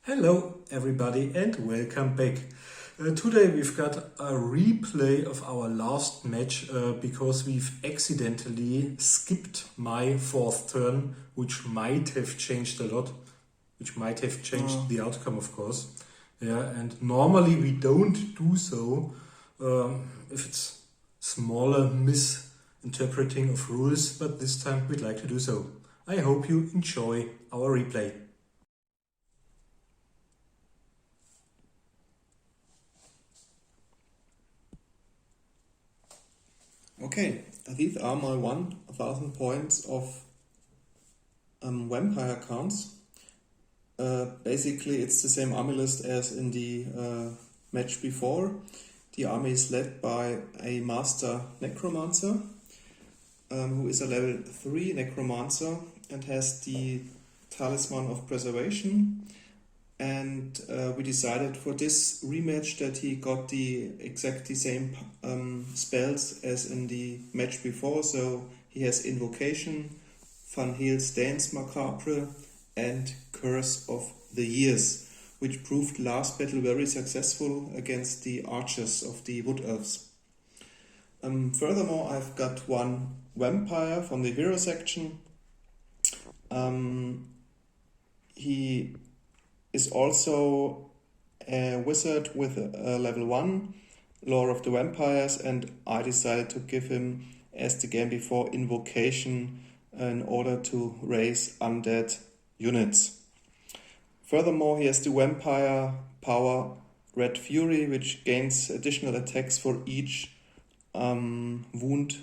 Hello everybody and welcome back. Today we've got a replay of our last match because we've accidentally skipped my fourth turn, which might have changed a lot, which might have changed the outcome, of course. Yeah, and normally we don't do so if it's smaller misinterpreting of rules, but this time we'd like to do so. I hope you enjoy our replay. Okay, these are my 1000 points of vampire counts. Basically, it's the same army list as in the match before. The army is led by a master necromancer, who is a level 3 necromancer and has the talisman of preservation. And we decided for this rematch that he got the exactly same spells as in the match before. So he has Invocation, Van Heel's Dance Macabre, and Curse of the Years, which proved last battle very successful against the archers of the Wood Elves. Furthermore, I've got one vampire from the hero section. He is also a wizard with a level 1 lore of the vampires, and I decided to give him, as the game before, Invocation in order to raise undead units. Furthermore, he has the vampire power Red Fury, which gains additional attacks for each wound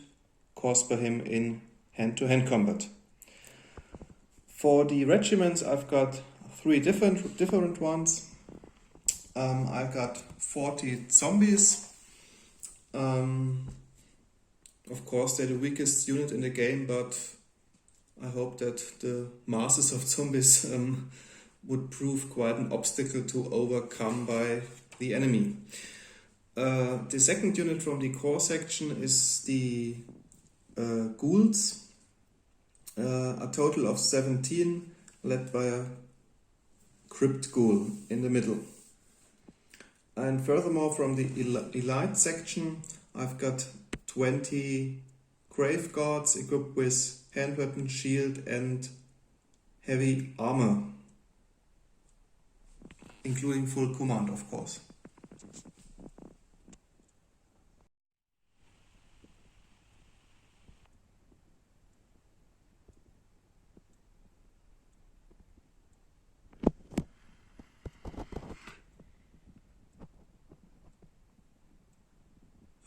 caused by him in hand-to-hand combat. For the regiments, I've got 3 different ones. I've got 40 zombies. Of course, they're the weakest unit in the game, but I hope that the masses of zombies would prove quite an obstacle to overcome by the enemy. The second unit from the core section is the ghouls. A total of 17, led by a crypt ghoul in the middle. And furthermore, from the elite section, I've got 20 grave guards equipped with hand weapon, shield and heavy armor, including full command, of course.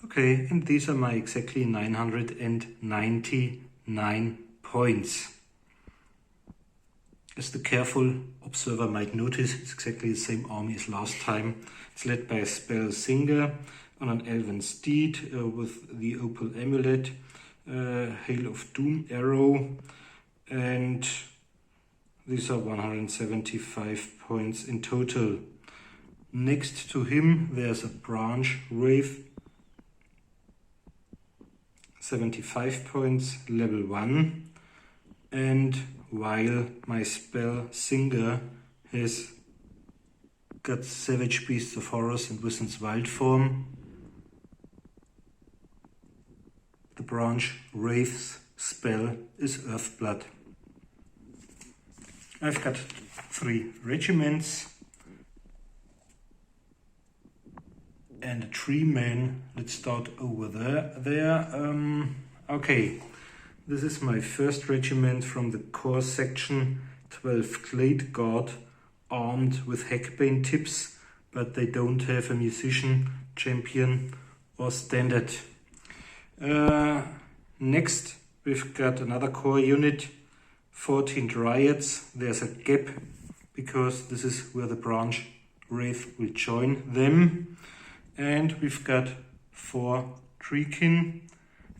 Okay, and these are my exactly 999 points. As the careful observer might notice, it's exactly the same army as last time. It's led by a spell singer on an elven steed with the opal amulet, Hail of Doom arrow, and these are 175 points in total. Next to him there's a branch wraith, 75 points, level 1, and while my spell Singer has got Savage Beasts of Horrors and Wizard's Wild form, the branch Wraith's spell is Earthblood. I've got 3 regiments and a 3-man. Let's start over there. Okay, this is my first regiment from the core section. 12 Glade Guard, armed with Hackbane tips, but they don't have a musician, champion or standard. Next, we've got another core unit, 14 Dryads. There's a gap because this is where the branch Wraith will join them. And we've got 4 Treekin,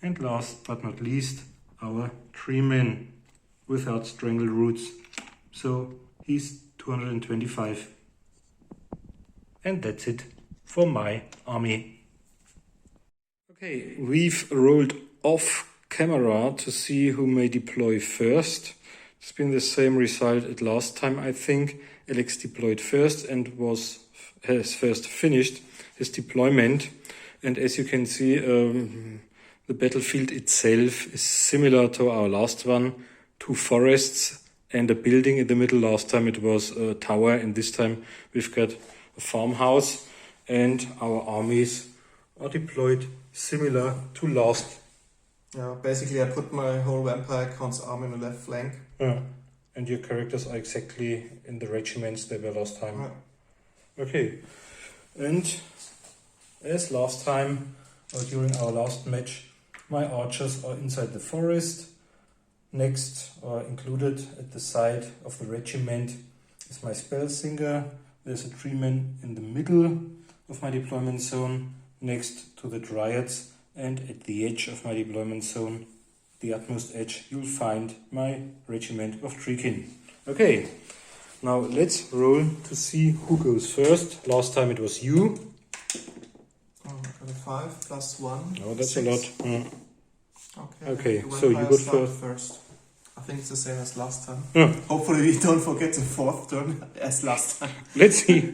and last but not least, our 3-man without strangle roots. So he's 225. And that's it for my army. Okay, we've rolled off camera to see who may deploy first. It's been the same result at last time, I think. Alex deployed first and has first finished his deployment. And as you can see, the battlefield itself is similar to our last one. 2 forests and a building in the middle. Last time it was a tower, and this time we've got a farmhouse. And our armies are deployed similar to last. Yeah, basically I put my whole Vampire Count's army on the left flank. Yeah. And your characters are exactly in the regiments they were last time. Yeah. Okay. And as last time, or during our last match, my archers are inside the forest. Next, or included at the side of the regiment, is my spell singer. There's a treeman in the middle of my deployment zone, next to the dryads, and at the edge of my deployment zone, the utmost edge, you'll find my regiment of treekin. Okay, now let's roll to see who goes first. Last time it was you. Oh, I got a 5 plus 1. Oh, that's 6. a lot. Mm. Okay, the so you vampires go start first. I think it's the same as last time. Yeah. Hopefully we don't forget the 4th turn as last time. Let's see.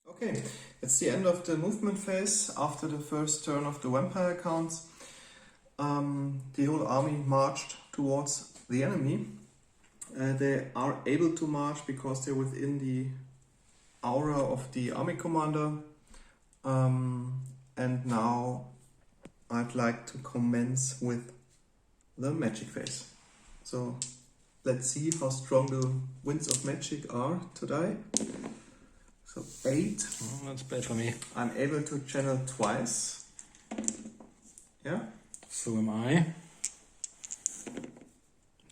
Okay, it's the end of the movement phase. After the first turn of the vampire counts, the whole army marched towards the enemy. They are able to march because they're within the aura of the army commander. And now I'd like to commence with the magic phase. So let's see how strong the winds of magic are today. So 8. Oh, that's bad for me. I'm able to channel twice. Yeah? So am I.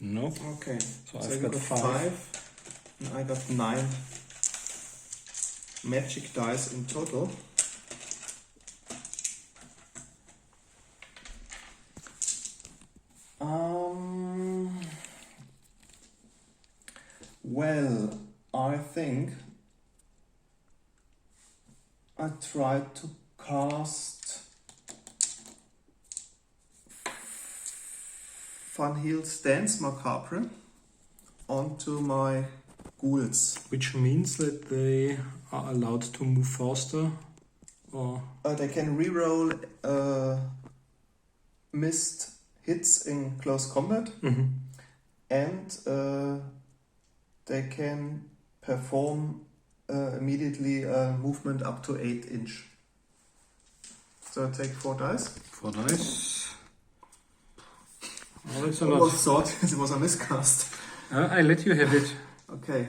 No. Okay. So So I've you got 5. and I got 9 magic dice in total. Well, I think I tried to cast Vanheel's Dance Macabre onto my ghouls. Which means that they are allowed to move faster, or They can reroll missed hits in close combat, and they can perform immediately a movement up to 8 inch. So I take 4 dice. 4 dice. Oh, that's a I lot. almost thought it was a miscast. I let you have it. Okay.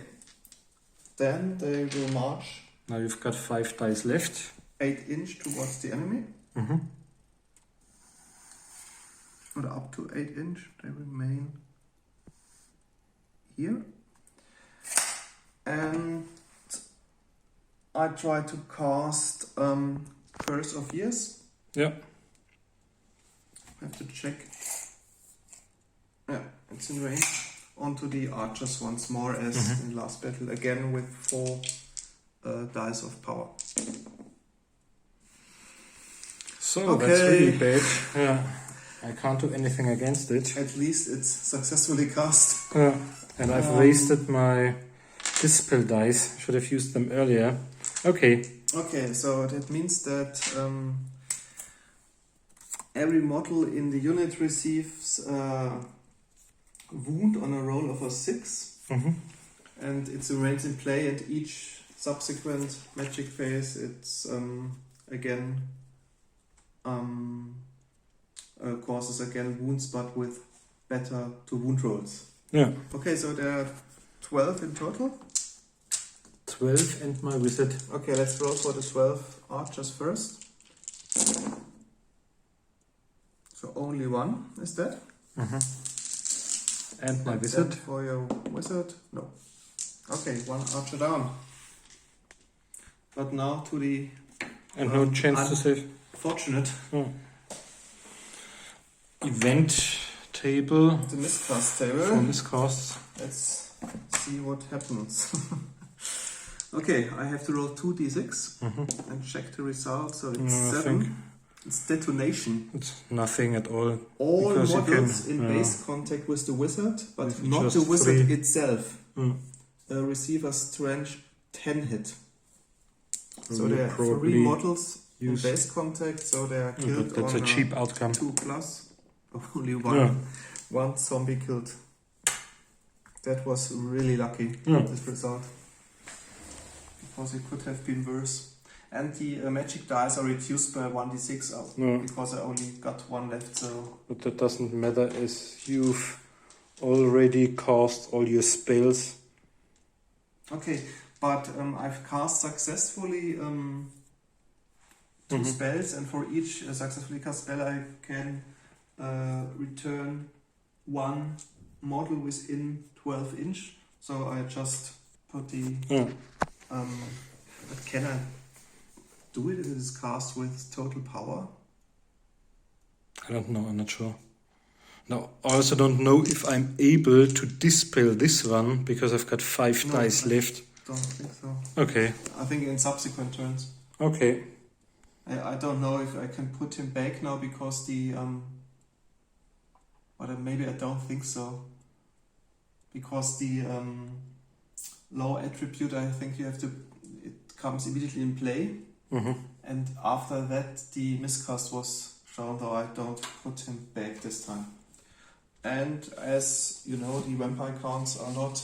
Then they will march Now you've got 5 dice left. 8 inch towards the enemy. Or up to 8 inch. They remain here. And I try to cast Curse of Years. Yeah. I have to check. Yeah, it's in range. Onto the archers once more as in last battle. Again with 4 dice of power. So that's really bad. Yeah. I can't do anything against it. At least it's successfully cast. And I've wasted my dispel dice. Should have used them earlier. Okay. Okay, so that means that every model in the unit receives wound on a roll of a 6. And it's remains in play, and each subsequent magic phase it's again causes again wounds, but with better to wound rolls. Yeah. Okay, so there are 12 in total. 12 and my wizard. Okay, let's roll for the 12 archers first. So only 1 is dead. And my And wizard. then for your wizard, no. Okay, 1 archer down. But now to the And no chance to save. fortunate, Event table the miscast for table. miscasts. Let's see what happens. Okay, I have to roll 2d6 and check the result. So it's I 7. think It's detonation. It's nothing at all. All because you models can, in base contact with the wizard, but With not just the wizard 3. itself. Mm. Receive a strange 10 hit. So You there are 3 probably models in use- base contact, so they are killed But that's on a cheap outcome. 2+. Only one. Yeah. One zombie killed. That was really lucky, Yeah. this result. Because it could have been worse. And the magic dice are reduced by 1d6 Yeah. because I only got 1 left, so... But that doesn't matter as you've already cast all your spells. Okay, but I've cast successfully 2 spells, and for each successfully cast spell I can return 1 model within 12 inch. So I just put the... but can I do it if it is cast with total power? I don't know, I'm not sure. Now, I also don't know if I'm able to dispel this one, because I've got 5 dice left. Don't think so. Okay. I think in subsequent turns. Okay. I don't know if I can put him back now because the but maybe I don't think so. Because the low attribute, I think you have to, it comes immediately in play. And after that the miscast was shown, though I don't put him back this time. And as you know, the vampire counts are not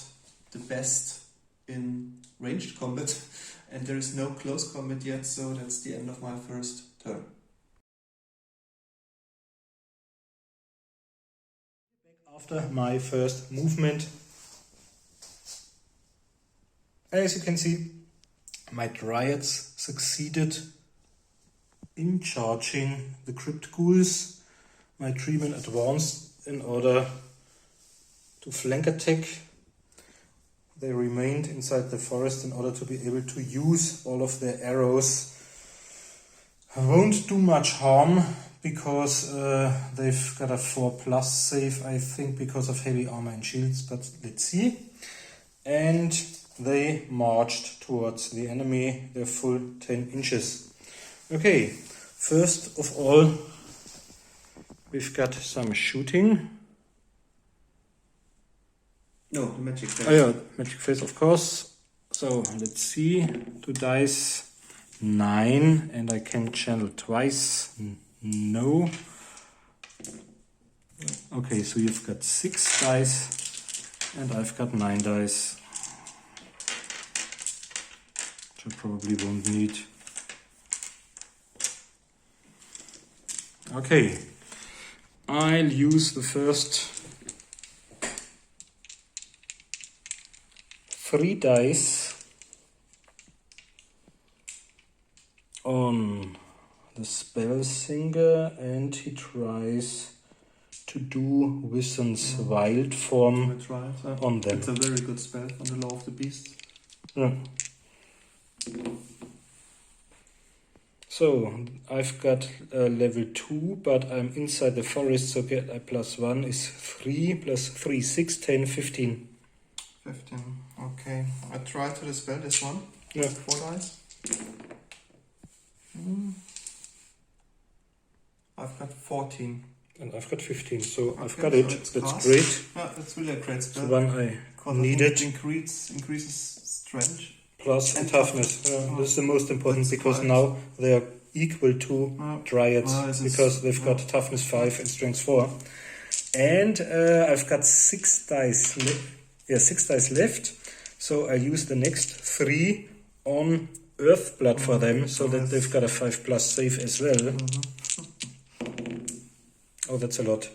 the best in ranged combat, and there is no close combat yet, so that's the end of my first turn. After my first movement, as you can see, my Dryads succeeded in charging the Crypt Ghouls. My 3-men advanced in order to flank attack. They remained inside the forest in order to be able to use all of their arrows. Won't do much harm because they've got a 4+ save, I think, because of heavy armor and shields, but let's see. And they marched towards the enemy, their full 10 inches. Okay, first of all, we've got some shooting. No, the magic phase. Oh yeah, magic phase, of course. So let's see, 2 dice, 9, and I can channel twice. No. Okay, so you've got 6 dice, and I've got 9 dice. Which I probably won't need. Okay, I'll use the first 3 dice on the spell singer, and he tries to do Wissen's wild form That's right. on them. It's a very good spell on the Law of the Beast. Yeah. So I've got level 2, but I'm inside the forest, so get a +1 is 3 + 3, 6, 10, 15. 15. Okay. I try to dispel this one. Yeah. 4 dice. I've got 14. And I've got 15, so I've Okay, got so it. it's That's passed. great. Yeah, that's really a great The spell. one I Because needed. I think it increases strength. Plus And toughness. toughness. This is the most important, That's because correct. now they are equal to Yeah. Dryads, This is- because they've got toughness 5 and strength 4. And I've got 6 dice. 6 dice left. So I use the next 3 on Earthblood for them, so that they've got a 5+ save as well. Oh, that's a lot.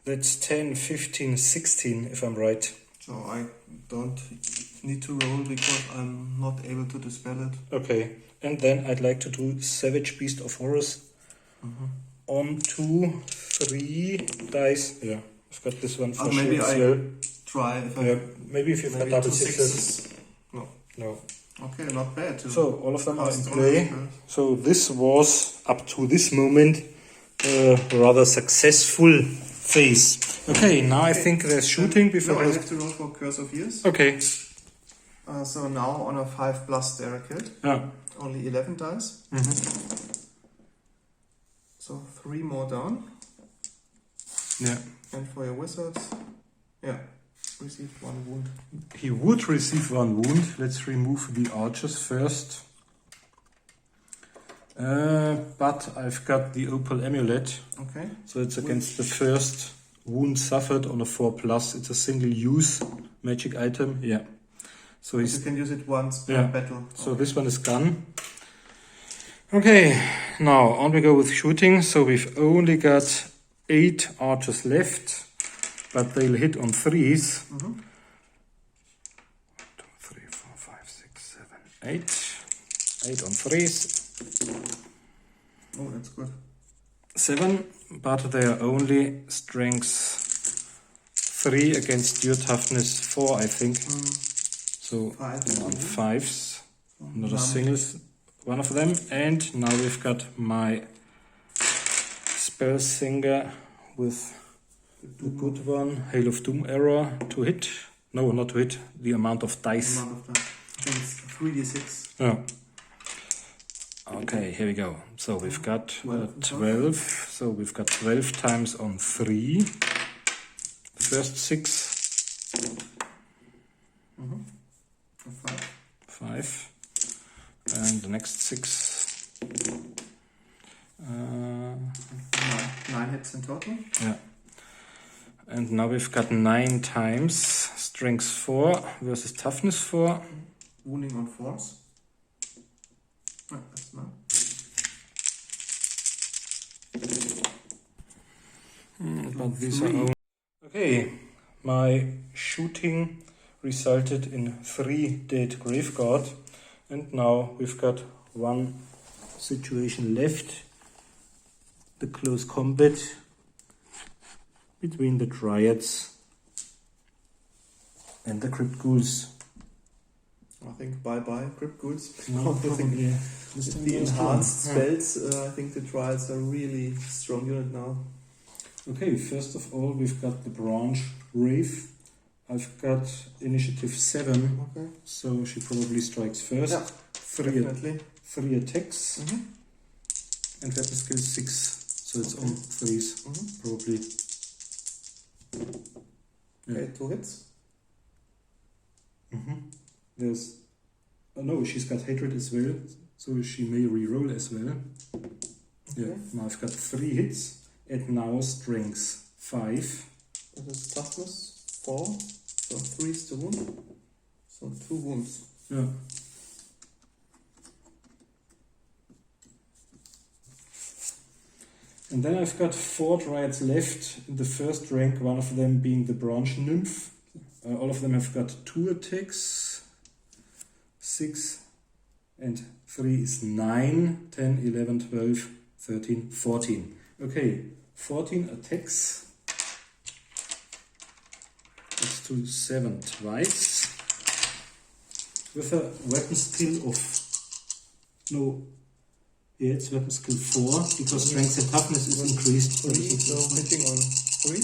That's 10, 15, 16, if I'm right. So I don't need to roll because I'm not able to dispel it. Okay, and then I'd like to do Savage Beast of Horus on 2, 3 dice. Yeah, I've got this one for maybe sure as I well. try if I... Yeah, maybe if you've got maybe double 2 sixes. sixes. No. No. Okay, not bad. So all of them are in Cast all play. spells. So this was, up to this moment, a rather successful phase. Okay, now I think there's shooting before. No, I have to roll for Curse of Years. Okay. So now on a 5+ they are killed. Yeah. Only 11 dice. So 3 more down. Yeah. And for your wizards, yeah, received 1 wound. He would receive 1 wound. Let's remove the archers first. But I've got the opal amulet. Okay. So it's against the first wound suffered on a 4+. It's a single use magic item. Yeah. So you can use it once per battle. So this one is gone. Okay, now on we go with shooting. So we've only got 8 archers left, but they'll hit on 3s. 1, 2, 3, 4, 5, 6, 7, 8. 8 on 3s. Oh, that's good. 7, but they are only strength 3 against your toughness 4, I think. So 5 on 5s, not a single one of them. And now we've got my spell singer with the good one, Hail of Doom error to hit. No, not to hit, the amount of dice. I think it's 3d6. Yeah. Okay, here we go. So we've got 12. So we've got 12 times on 3. The first 6. 5. And the next 6. 9 hits in total. Yeah. And now we've got 9 times strength 4 versus toughness 4. Wounding on 4s. That's not. But these are only... Okay, my shooting resulted in 3 dead graveguard, and now we've got 1 situation left. The close combat between the Dryads and the Crypt Ghouls. I think bye-bye Crypt Ghouls. No, probably. With the enhanced spells, I think the Dryads are really strong unit now. Okay, first of all, we've got the Branch Wraith. I've got initiative 7, Okay. so she probably strikes first. Yeah, 3 attacks, Mm-hmm. and weapon skill 6, so it's on 3s, Mm-hmm. probably. Yeah. Okay, 2 hits. There's... Oh no, she's got hatred as well, so she may reroll as well. Yeah, Okay. now I've got 3 hits, and now strength 5. That is toughness 4, so 3s to wound. So 2 wounds. Yeah. And then I've got 4 Dryads left in the first rank, one of them being the Branch Nymph. All of them have got 2 attacks. 6 and 3 is 9, 10, 11, 12, 13, 14. Okay, 14 attacks. That's to 7 twice. With a weapon skill of... No, yeah, it's weapon skill 4, because strength and toughness is increased. 3, so hitting on 3.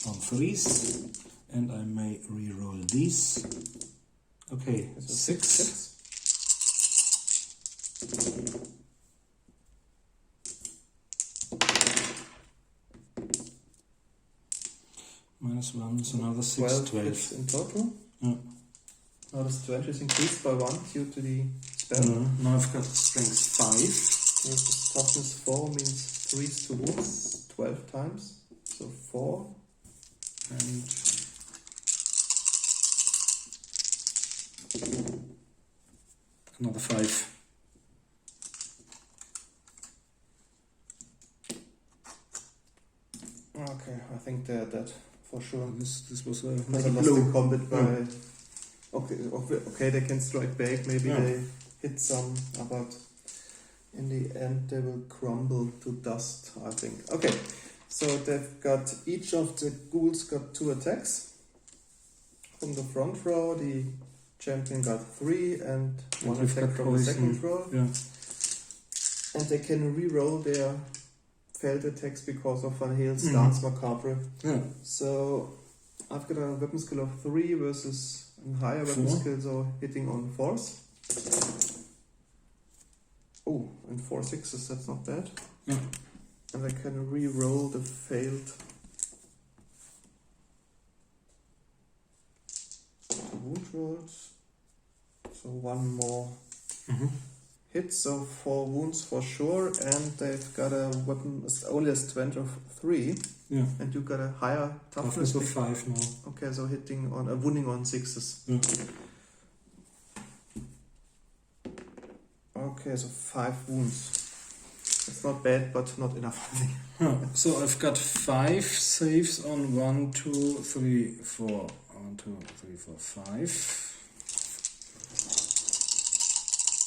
On 3s. And I may reroll these. Okay, So 6. hits. Minus 1, so another 6, 12. hits in total. Yeah. Now the strength is increased by 1 due to the spell. Now I've got strength 5. Versus toughness 4 means 3s to wounds 12 times. So 4. And another 5. Okay, I think they're dead for sure. This was a Because I lost the combat by... Okay, they can strike back, maybe they hit some, but in the end they will crumble to dust, I think. Okay, so they've got, each of the ghouls got 2 attacks. From the front row, the champion got 3 and 1 we've attack got from the poison. second row. Yeah. And they can re-roll their failed attacks because of Van Hale's Dance Macabre. Yeah. So I've got a weapon skill of 3 versus a higher weapon 4. skill, so hitting on 4s. Oh, and 4 6s, that's not bad. Yeah. I can re-roll the failed wound rolls. So one more hit, so 4 wounds for sure, and they've got a weapon only a strength of 3. Yeah. And you got a higher toughness of 5 now. Okay, so hitting on wounding on 6s. Yeah. Okay, so 5 wounds. It's not bad, but not enough, I think. So I've got 5 saves on 1, 2, 3, 4. 1, 2, 3, 4, 5.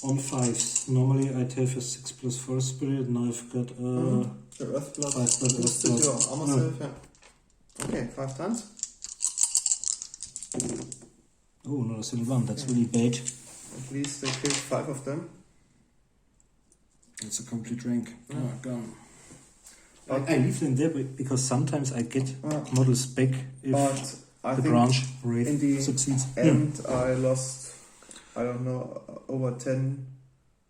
On 5s. Normally I'd have a 6 plus 4 spirit, now I've got the Earthblood 5 plus boosted Earthblood. your armor save, yeah. Okay, 5 times. Oh, not a single one, that's really bad. At least they killed 5 of them. It's a complete rank. Yeah. Oh, gone. I leave them there because sometimes I get models back if but I the think branch wraith in the succeeds. end I lost, I don't know, over 10.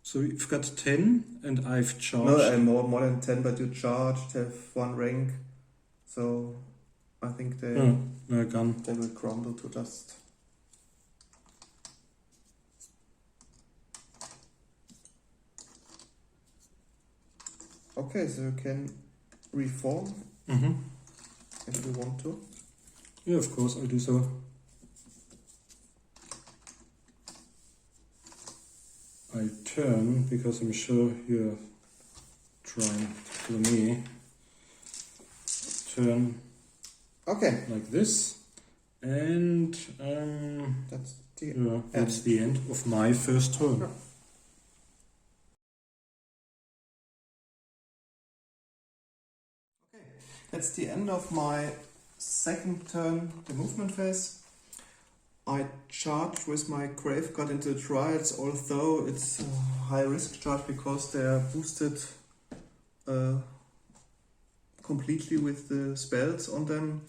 So you've got 10 and I've charged. No, more than 10, but you charged, have 1 rank. So I think they Gone. they will crumble to dust. Okay, so you can reform if you want to. Yeah, of course, I'll do so. I turn because I'm sure you're trying to kill me. Turn Okay, like this, and that's the end of my first turn. Yeah. That's the end of my second turn, the movement phase. I charge with my Grave God into the Triads, although it's a high risk charge because they are boosted completely with the spells on them.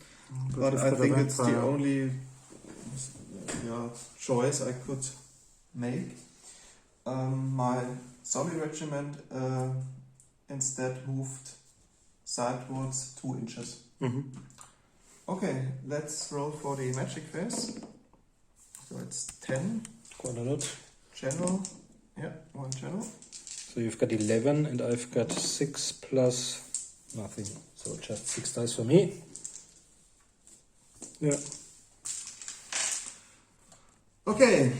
But I think it's the only choice I could make. My zombie regiment instead moved sidewards 2 inches. Okay, let's roll for the magic phase. So it's 10. Quite a lot. Channel. Yeah, 1 channel. So you've got 11 and I've got 6 plus nothing. So just 6 dice for me. Yeah. Okay,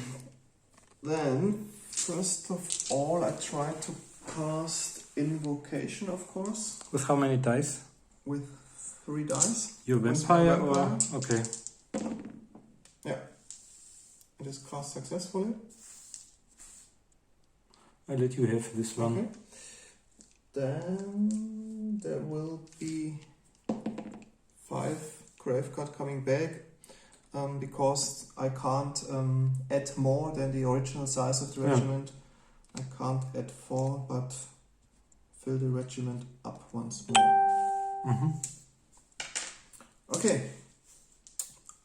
then first of all I try to cast Invocation, of course, With how many dice? with 3 dice. Your With vampire, my or? vampire. Okay. Yeah, it is cast successfully. I'll let you have this one. Okay. Then there will be 5 Grave God coming back. Because I can't add more than the original size of the regiment. I can't add 4, but fill the regiment up once more. Okay.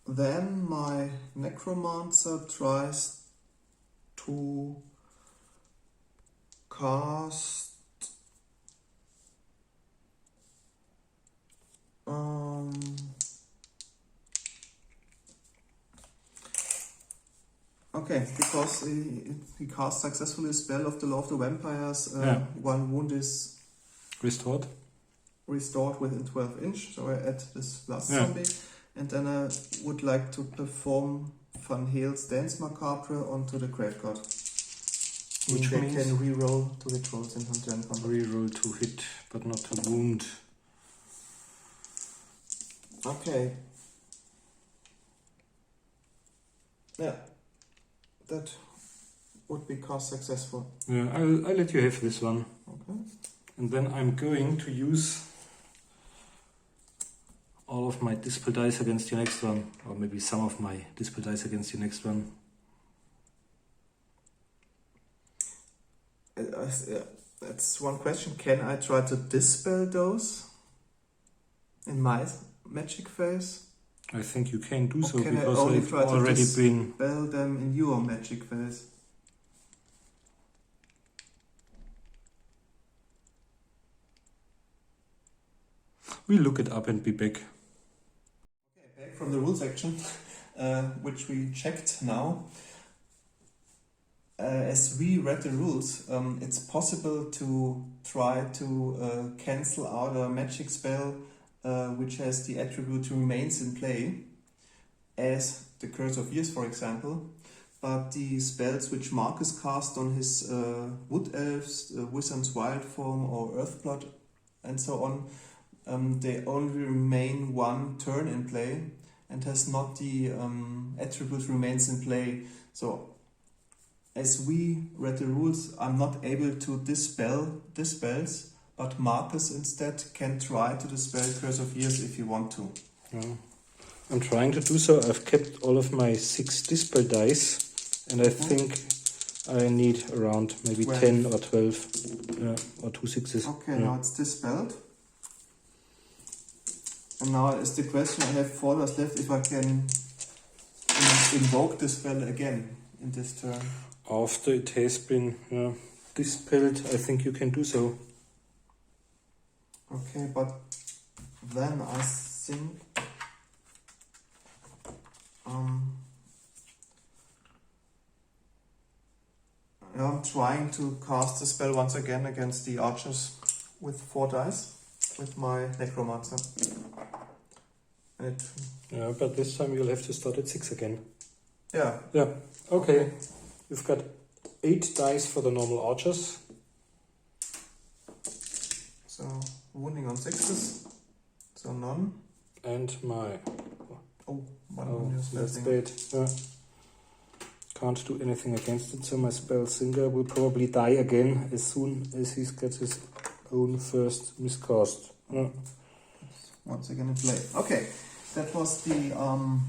Then my Necromancer tries to cast okay, because he cast successfully a spell of the Law of the Vampires. 1 wound is Restored. restored within 12 inch. So I add this last zombie. And then I would like to perform Van Hale's Dance Macabre onto the Grave God. Which they means can reroll to hit rolls in hand-to-hand combat. reroll to hit, but not to wound. Okay. Yeah. That would be cast successful. Yeah, I'll let you have this one. Okay. And then I'm going to use all of my dispel dice against your next one. Or maybe some of my dispel dice against your next one. That's one question. Can I try to dispel those in my magic phase? I think you can do so can I because only I've try to already been... dispel them in your magic phase? we'll look it up and be back. Okay, back from the rule section, which we checked now. As we read the rules, it's possible to try to cancel out a magic spell which has the attribute remains in play, as the Curse of Years, for example. But the spells which Marcus cast on his Wood Elves, Wizard's Wild Form or Earthblood and so on, they only remain one turn in play and has not the attribute remains in play. So as we read the rules, I'm not able to dispel the spells, but Marcus instead can try to dispel Curse of Years if you want to. Yeah. I'm trying to do so. I've kept all of my 6 dispel dice. And I think I need around maybe 10 or 12 or 2 6s. Okay, now it's dispelled. And now is the question, I have 4 dice left, if I can invoke the spell again in this turn. After it has been dispelled, I think you can do so. Okay, but then I think... I'm trying to cast the spell once again against the archers with 4 dice with my necromancer. And yeah, but this time you'll have to start at 6 again. Yeah. Yeah. Okay. You've got 8 dice for the normal archers. So wounding on 6s. So none. And my. That's bad. Yeah. Can't do anything against it, so my spell Singer will probably die again as soon as he gets his own first miscast. Yeah. Once again in play. Okay, that was the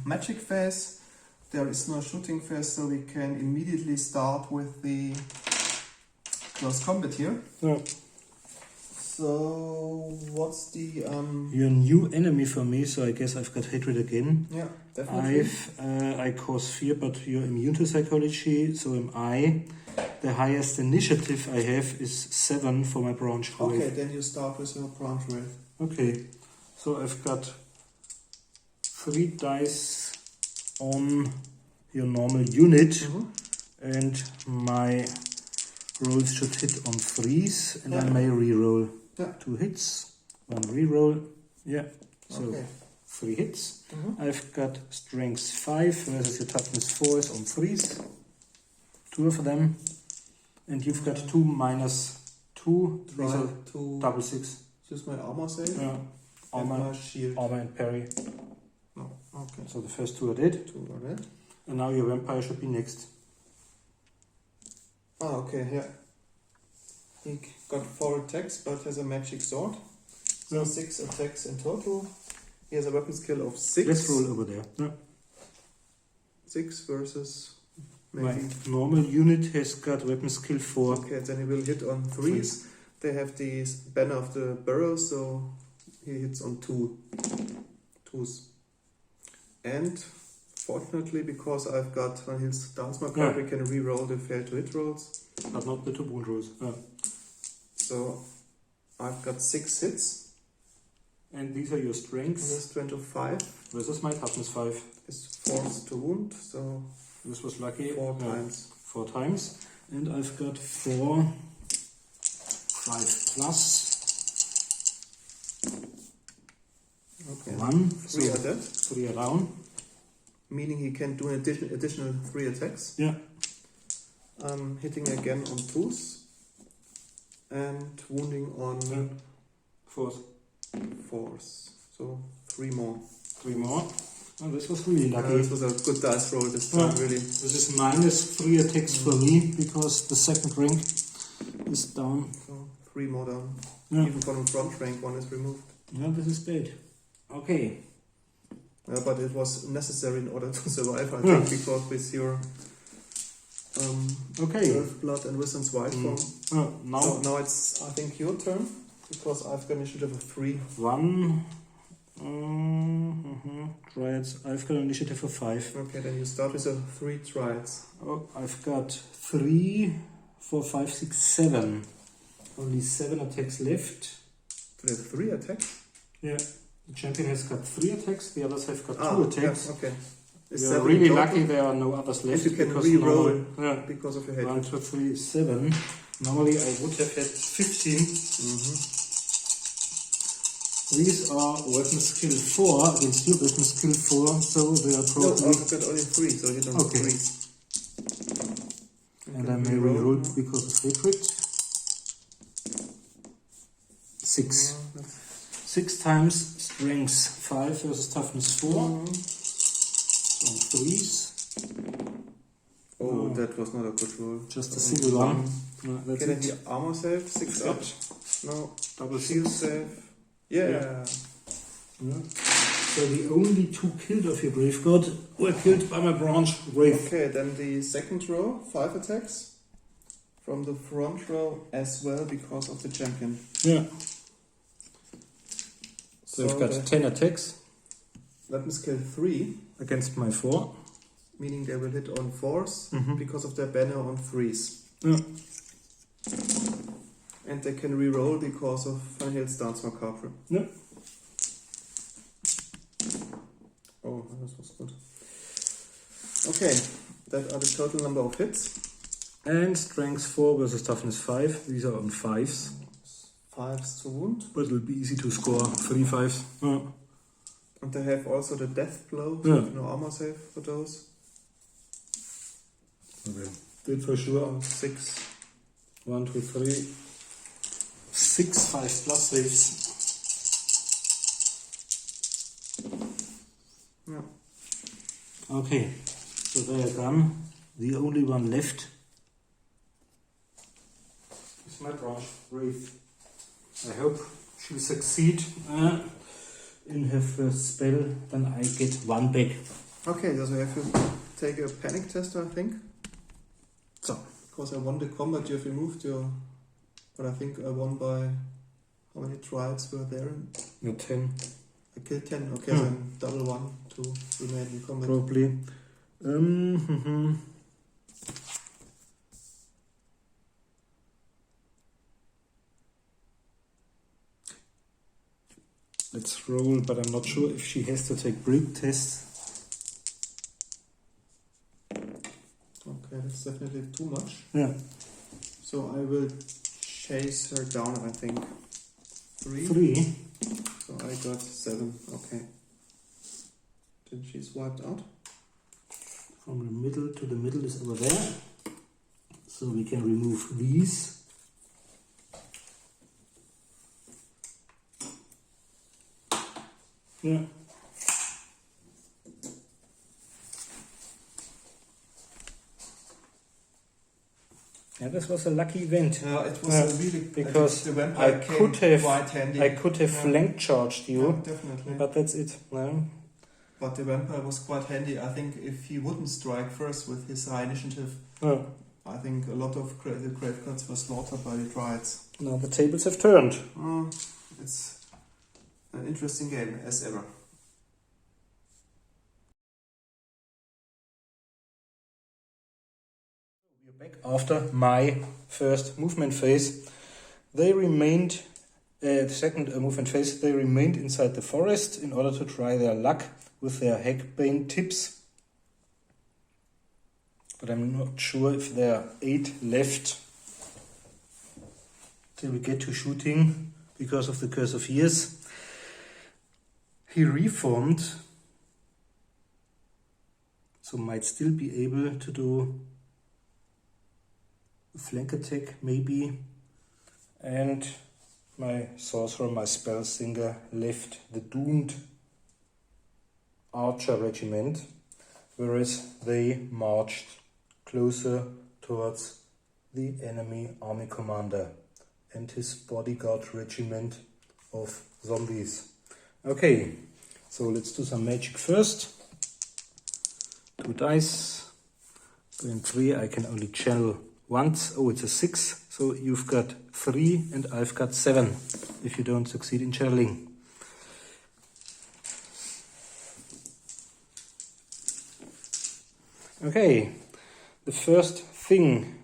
magic phase. There is no shooting phase, so we can immediately start with the close combat here. Yeah. So, what's the... You're a new enemy for me, so I guess I've got hatred again. Yeah, definitely. I cause fear, but you're immune to psychology, so am I. The highest initiative I have is 7 for my branch wraith. Okay, then you start with your branch wraith. Okay, so I've got 3 dice on your normal unit, and my rolls should hit on 3s, and I may re-roll 2 hits, 1 re-roll, so 3 hits. I've got strength 5 versus your toughness 4 is on 3s, 2 of them, and you've got 2 minus 2, these are 2 double 6. Use my armor save? Yeah. Armor, shield. armor and parry. No, okay. So the first 2 are dead. 2 are dead. And now your vampire should be next. Ah, okay, yeah. He got 4 attacks, but has a magic sword. So 6 attacks in total. He has a weapon skill of 6. Let's roll over there. Yeah. 6 versus maybe... My normal unit has got weapon skill 4. Okay, then he will hit on 3s. They have the banner of the burrow, so he hits on 2s. And fortunately, because I've got on his dance marker, we can re-roll the fail to hit rolls. But not the 2 wound rolls. Yeah. So I've got 6 hits. And these are your strengths. And a strength of 5. Versus my toughness 5. Is forced to wound, so this was lucky. 4 times. 4 times. And I've got 4, 5 plus. Okay. 1. 3 are dead. 3 are down. Meaning he can do an additional 3 attacks. Yeah. Hitting again on 2s. And wounding on 4s. So 3 more. 3 more. Oh, this was really lucky. This was a good dice roll this time, really. This is minus 3 attacks for me because the second rank is down. So 3 more down. Yeah. Even from front rank 1 is removed. Yeah, this is bad. Okay. But it was necessary in order to survive, I think, because with your Earthblood and Wizard's Wild Form. Now it's, I think, your turn, because I've got initiative of 3. 1. Triads. I've got initiative of 5. Okay, then you start with 3 triads. Oh, I've got 3, 4, 5, 6, 7. Only 7 attacks left. So there's 3 attacks? Yeah, the champion has got 3 attacks, the others have got 2 attacks. Yeah, okay. We are really lucky there are no others left. And you can because re-roll normally- because of your head. 1, 2, 3, 7. Normally I would have had 15. These are weapon skill 4 against you, weapon skill 4, so they are No, probably... I've got only 3, so hit on Okay. 3. And I may reroll because of hatred. 6. 6 times strength 5 versus toughness 4. So 3s. Oh, that was not a good roll. Just a single one. No, that's Can I it. be armor save? 6 up? No. Double Shield shield. save? Yeah. Yeah. So the only 2 killed of your Brave God were killed by my branch Wraith. Okay, then the second row, 5 attacks. From the front row as well because of the champion. Yeah. So I've got the 10 attacks weapon skill 3, against my 4. meaning they will hit on 4s Mhm. because of their banner on 3s. Yeah. And they can reroll because of Van Hale's Dance Macabre. Yeah. Oh, this was good. Okay, that are the total number of hits. And strength 4 versus toughness 5. These are on 5s. 5s to wound. But it'll be easy to score 3 5s. Yeah. And they have also the death blow, so Yeah. no armor save for those. Okay. Did for sure. 6. 1, 2, 3. 6 5 plus saves. Yeah. Okay. So they are gone. The only one left is my branch Wraith. I hope she'll succeed in her first spell. Then I get 1 back. Okay, so you have to take a panic tester, I think. So. Because I won the combat, you have removed your... But I think I won by... How many trials were there? You're 10. I killed 10, okay, then double 1 to remain in combat. Probably. Let's roll, but I'm not sure if she has to take break tests. Okay, that's definitely too much. Yeah. So I will chase her down, I think. 3. 3. So I got 7, okay. Then she's wiped out. From the middle to the middle is over there. So we can remove these. Yeah. Yeah, this was a lucky event. Yeah, it was really... because the vampire I came could have quite handy. I could have flank charged you, Yeah, definitely. but that's it. No. But the vampire was quite handy. I think if he wouldn't strike first with his high initiative, No. I think a lot of the grave gods were slaughtered by the Druids. Now the tables have turned. It's an interesting game, as ever. We're back after my first movement phase. They remained, the second movement phase, they remained inside the forest in order to try their luck with their hackbane tips. But I'm not sure if there are 8 left till we get to shooting because of the Curse of Years. He reformed, so might still be able to do a flank attack maybe. And my sorcerer, my spell singer left the doomed archer regiment, whereas they marched closer towards the enemy army commander and his bodyguard regiment of zombies. Okay, so let's do some magic first. 2 dice. In 3 I can only channel once. Oh, it's a 6. So you've got 3 and I've got 7 if you don't succeed in channeling. Okay, the first thing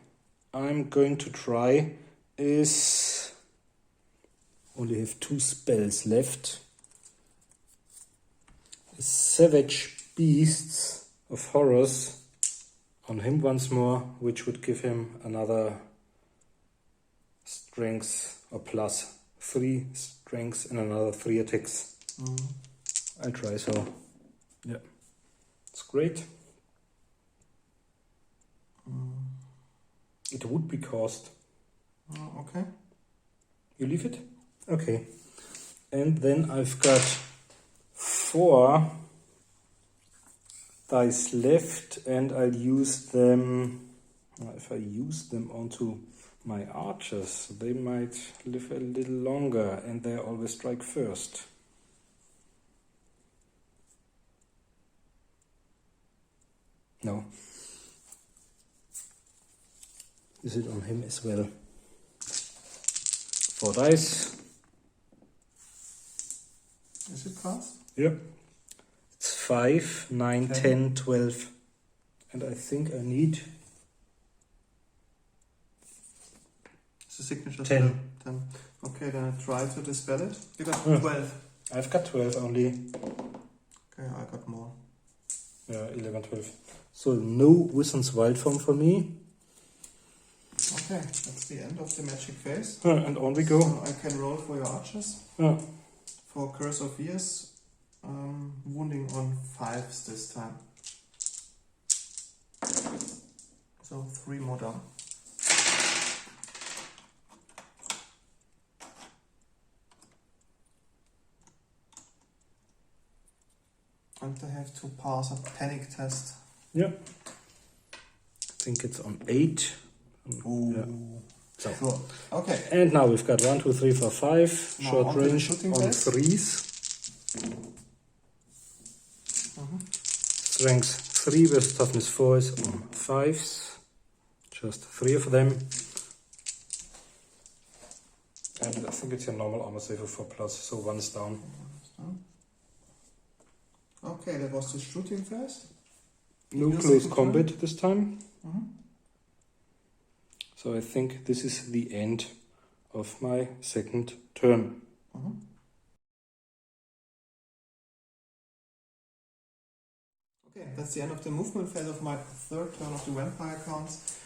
I'm going to try is only have 2 spells left. Savage Beasts of Horrors on him once more, which would give him another strength or plus 3 strengths and another 3 attacks. I'll try so. Yeah, it's great. It would be cost. Okay. You leave it? Okay. And then I've got 4 dice left, and I'll use them. If I use them onto my archers, they might live a little longer, and they always strike first. No. Is it on him as well? 4 dice. Is it cast? Yep. It's 5, 9, 10. 10, 12. And I think I need It's a signature 10. spell. 10. Okay, then I try to dispel it. You got 12. I've got 12 only. Okay, I got more. Yeah, 11, 12. So no Wizard's Wild Form for me. Okay, that's the end of the magic phase. And on we go. So I can roll for your archers. For Curse of Years, wounding on 5s this time. So 3 more down. And I have to pass a panic test. Yeah. I think it's on 8. Ooh. Yeah. So. Sure. Okay. And now we've got 1, 2, 3, 4, 5. Now Short onto the range shooting on dice. 3s. Strength 3 with toughness 4 is on 5s. Just 3 of them. And I think it's your normal armor save of 4+, so 1 is down. Okay, that was the shooting phase. No Your close second combat this time. Mhm. So I think this is the end of my second turn. Okay, that's the end of the movement phase of my third turn of the vampire counts.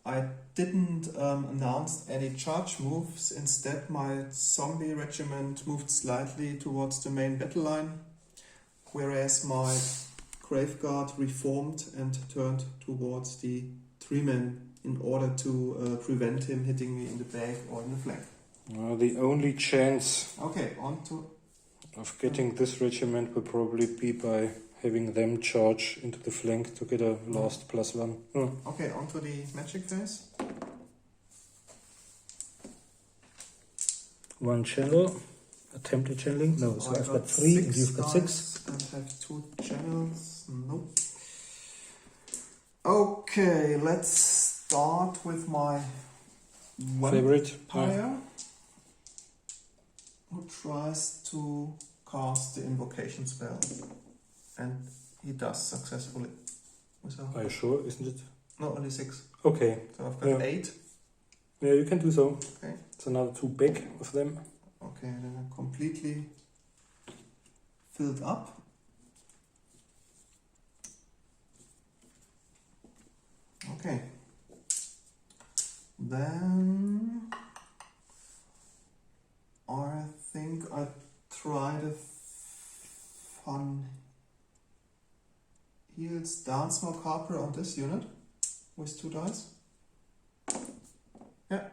I didn't announce any charge moves. Instead, my zombie regiment moved slightly towards the main battle line, whereas my graveguard reformed and turned towards the 3-man in order to prevent him hitting me in the back or in the flank. The only chance Okay, on to... of getting this regiment will probably be by having them charge into the flank to get a last +1. Okay, on to the magic phase. 1 channel. Attempted channeling? No, so I've got 3 and you've got 6. And have 2 channels. Nope. Okay, let's start with my Favorite? vampire who tries to cast the invocation spell, and he does successfully. Are you sure? Isn't it? No, only 6. Okay. So I've got 8. Yeah, you can do so. Okay. It's another 2 big of them. Okay, then I'm completely filled up. Okay. Then I think I tried a fun heals dance macabre on this unit with 2 dice. Yeah.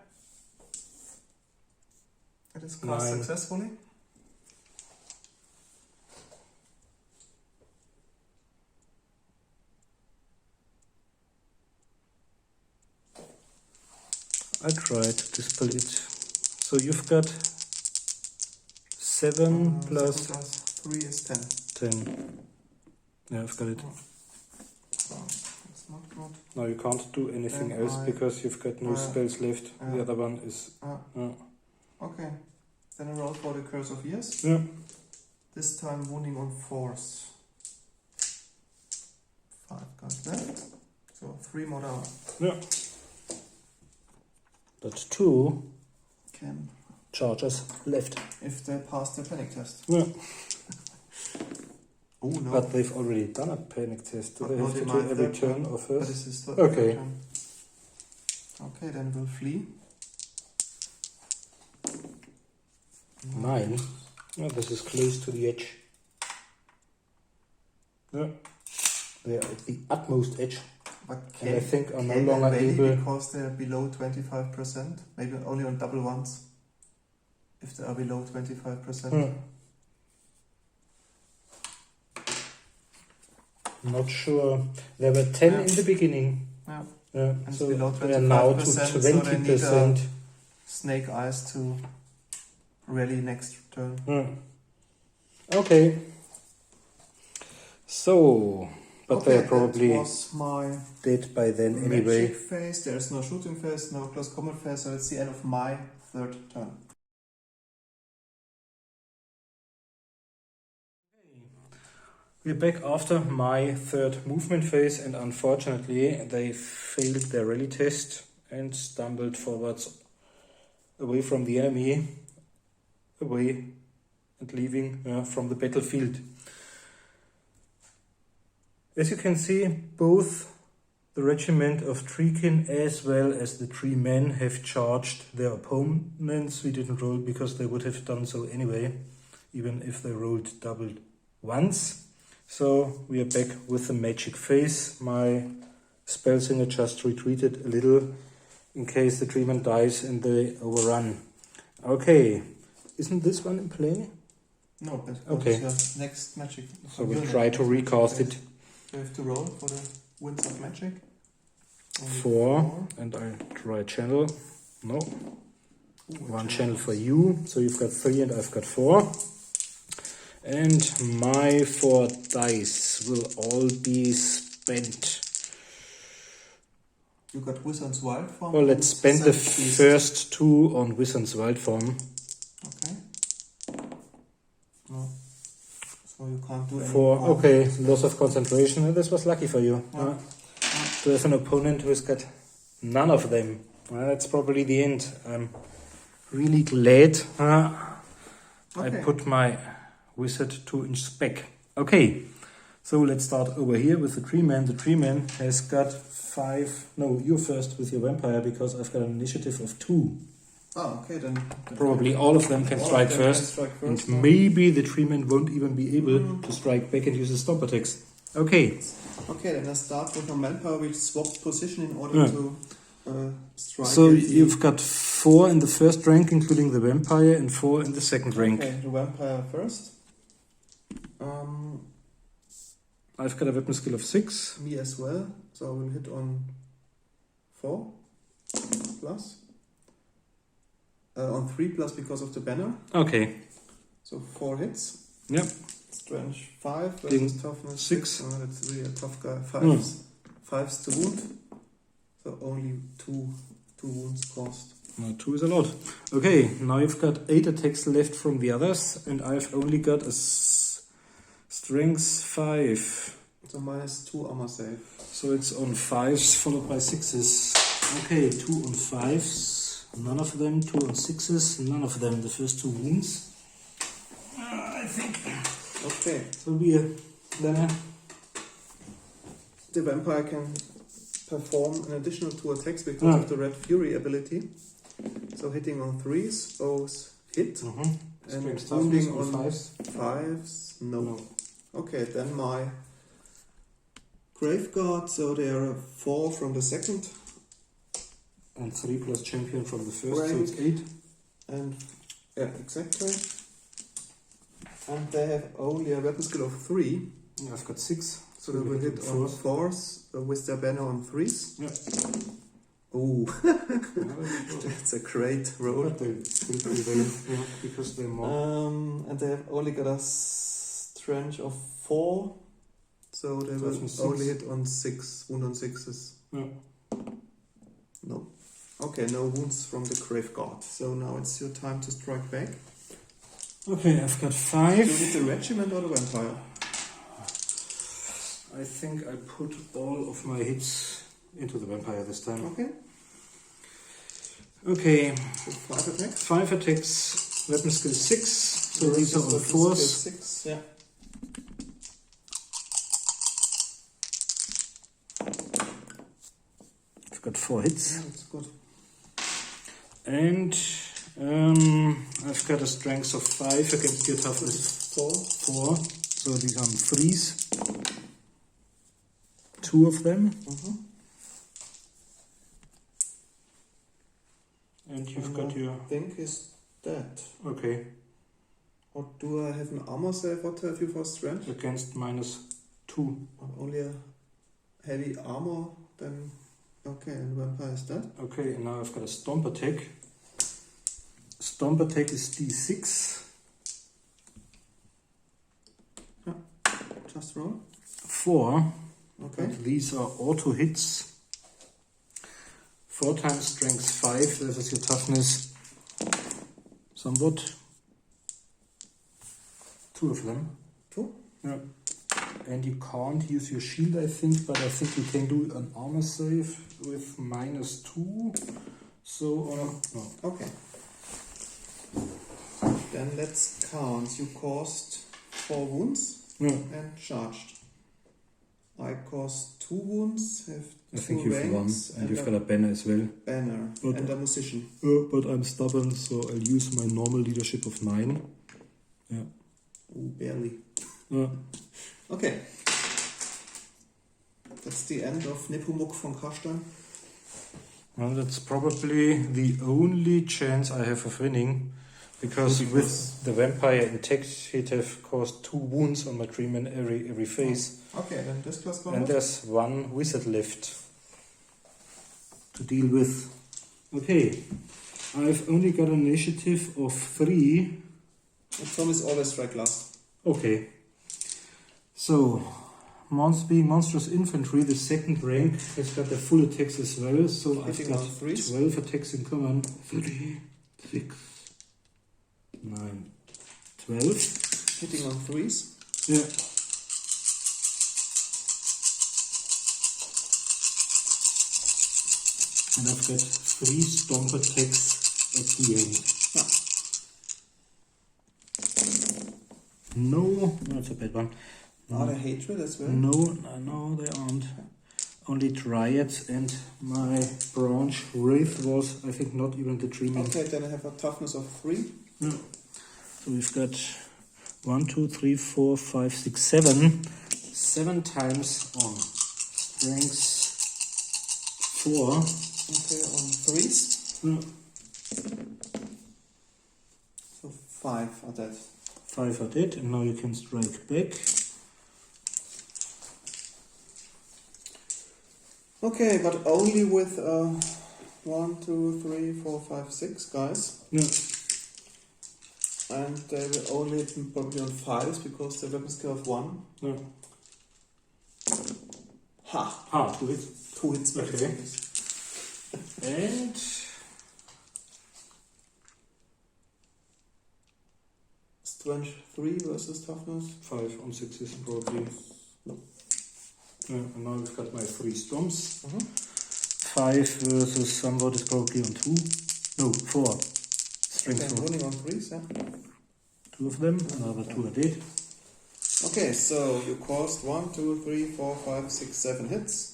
It is cast 9. successfully. I tried to dispel it. So you've got 7 plus 7 plus 3 is 10. 10. Yeah, I've got it. So it's not good. Now you can't do anything Then else because you've got no spells left. The other one is... Okay. Then I roll for the Curse of Years. Yeah. This time wounding on 4s. 5 guys left. So 3 more down. Yeah. But 2 Can, charges left. if they pass the panic test. Yeah. Oh no. But they've already done a panic test. Do But they have not to in do my every third turn or But first? this is third Okay. turn. Okay, then we'll flee. Mine? Oh, this is close to the edge. Yeah. They are at the utmost edge. But And I think are no can longer they able. because they're below 25%? Maybe only on double ones. If they are below 25%. Not sure. There were 10 Yeah. in the beginning. Yeah. Yeah. And So below they are now to 25%, so they need 20%. Snake eyes to rally next turn. Okay. So, but Okay, they're probably that was my dead by then anyway. magic phase. There's no shooting phase, no close combat phase, so it's the end of my third turn. We're back after my third movement phase, and unfortunately they failed their rally test and stumbled forwards away from the enemy, away and leaving from the battlefield. As you can see, both the regiment of Treekin as well as the tree men have charged their opponents. We didn't roll because they would have done so anyway, even if they rolled double once. So we are back with the magic phase. My spell singer just retreated a little in case the treeman dies and they overrun. Okay, isn't this one in play? No, but Okay. it's your next magic. So we'll try to recast it. You have to roll for the winds of magic. Only 4, and I try channel. No, Ooh, one channel for you. So you've got 3 and I've got 4. And my 4 dice will all be spent. You got Wizard's Wild Form. Well, let's spend the Seven Beast. first 2 on Wizard's Wild Form. Okay. No. So you can't do any 4, more. okay, loss of concentration. This was lucky for you. Yeah. To have an opponent who's got none of them. That's probably the end. I'm really glad I Okay. put my wizard 2-inch spec. Okay, so let's start over here with the tree man. The tree man has got 5. No, you're first with your vampire because I've got an initiative of 2. Oh, okay, then. Probably all of them can All of strike them first. can strike first, And yeah. maybe the tree man won't even be able to strike back and use his stomp attacks. Okay. Okay, then I start with a manpower. We swap position in order Yeah. to strike. So at the- you've got 4 in the first rank, including the vampire, and 4 in the second rank. Okay, the vampire first. I've got a weapon skill of 6. Me as well. So I will hit on 4 plus. On 3 plus because of the banner. Okay. So 4 hits. Yep. Strength 5 Ding. versus toughness 6. Oh, that's really a tough guy. 5s. 5s to wound. So only 2 wounds cost. 2 is a lot. Okay, now you've got 8 attacks left from the others, and I've only got a strength 5. So minus 2 armor save. So it's on 5s followed by 6s. Okay, 2 on 5s. None of them. 2 on 6s. None of them. The first 2 wounds. I think. Okay. So we are there. The vampire can perform an additional 2 attacks because of the Red Fury ability. So hitting on 3s, both hit. And Strength wounding toughness on on 5s. 5s, no. Okay, then my Graveguard, so there are 4 from the second. And 3 plus champion from the first, Rank. so it's 8. And yeah, exactly. And they have only a weapon skill of 3. I've got 6. So they will hit on 4s with their banner on 3s. Yeah. Oh, that's a great roll. But they still prevail, because they're more. And they have only got a strength of 4. So they will Toughness only 6. hit on 6, wound on 6s. Yeah. No. Okay, no wounds from the Graveguard. So now it's your time to strike back. Okay, I've got Do 5. you need the regiment or the vampire? I think I put all of my hits into the vampire this time. Okay. Okay, So 5 attacks. 5 attacks, weapon skill 6. So these are on Weapon skill 4s. 6, yeah. got 4 hits. Yeah, that's good. And I've got a strength of 5 against your toughness 4. So these are 3s. 2 of them. And you've got your... I think is that. Okay. What do I have an armor save? What have you for strength? Against -2. Only a heavy armor, then okay, and vampire is that. Okay, and now I've got a stomp attack. Stomp attack is D6. Yeah, just roll. 4. Okay. And these are auto hits. 4 times strength 5, this is your toughness. Somewhat. 2 of them. 2? Yeah. And you can't use your shield, I think, but I think you can do an armor save with -2. So, no. Okay. Then let's count. You caused 4 wounds and charged. I caused 2 wounds, have I 2 think you've won, ranks, and you've got a banner as well. banner But- and a musician. But I'm stubborn, so I'll use my normal leadership of 9. Yeah. Oh, barely. Yeah. Okay. That's the end of Nepomuk von Karstein. Well, that's probably the only chance I have of winning, because with the vampire intact, he'd have caused 2 wounds on my Dreamman every phase. Okay, then this class And combat. there's 1 wizard left to deal with. Okay, I've only got an initiative of 3. Tom is always strike last. Okay. So, being monstrous infantry, the 2nd rank, has got the full attacks as well. So I've Hitting got on 3s. 12 attacks in common. 3, 6, 9, 12. Hitting on 3s. Yeah. And I've got 3 stomp attacks at the end. Yeah. No, that's a bad one. Are they hatred as well? No, they aren't. Only dryads, and my branch wraith was, I think, not even the dreaming. Okay, then I have a toughness of 3. No. So we've got 1, 2, 3, 4, 5, 6, 7. 7 times on strength 4. Okay, on 3s. No. So 5 are dead. 5 are dead, and now you can strike back. Okay, but only with 1, 2, 3, 4, 5, 6 guys. No. And they will only hit them probably on 5s because the weapon skill of 1. No. Ha! 2 hits. 2 hits. Okay. And Strength 3 versus toughness. 5 on 6 probably. No. Yeah, and now we've got my 3 stomps. 5 versus somewhat is probably on 2. No, 4. Strength Okay, 4. running on 3s, yeah. 2 of them, another 2 are dead. Okay, so you caused 1, 2, 3, 4, 5, 6, 7 hits.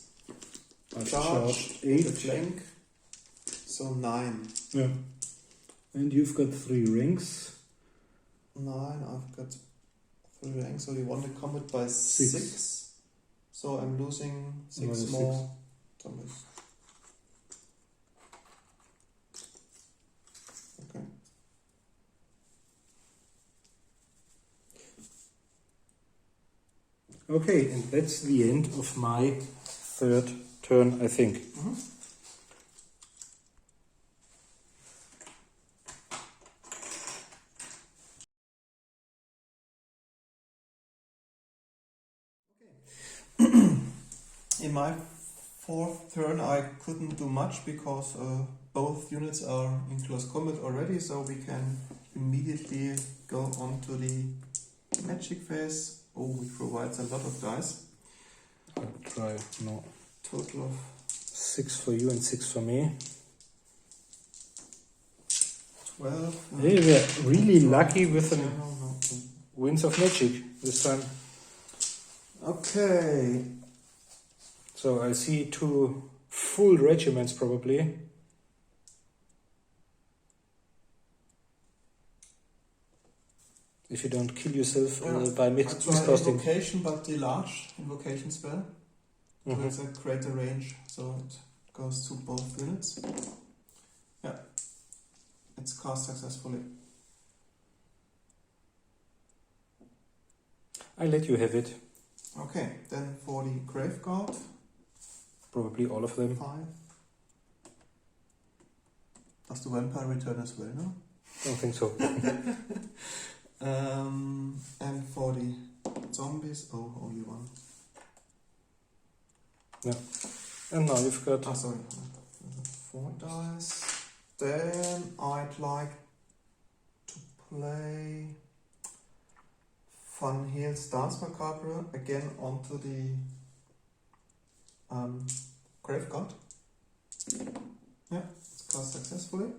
I've Charge, charged the 8. flank. So 9. Yeah. And you've got 3 rings. 9, I've got 3 ranks, so you won the combat by 6. So I'm losing 6 Minus more zombies. Okay. Okay, and that's the end of my 3rd turn, I think. In my 4th turn I couldn't do much because both units are in close combat already, so we can immediately go on to the magic phase. Oh, which provides a lot of dice. I'll try, no. Total of 6 for you and 6 for me. 12. Hey, we're really lucky with the No. Winds of Magic this time. Okay. So I see 2 full regiments probably. If you don't kill yourself by I miscasting. invocation, but the large invocation spell. So it's a greater range, so it goes to both units. Yeah, it's cast successfully. I let you have it. Okay, then for the Grave Guard, Probably all of them. 5. Does the vampire return as well now? Don't think so. And for the zombies, only 1. Yeah. And now you've got... 4 dice. Then I'd like to play Van Heel's Dance Macabre again onto the Grave Guard. Yeah, it's cast successfully.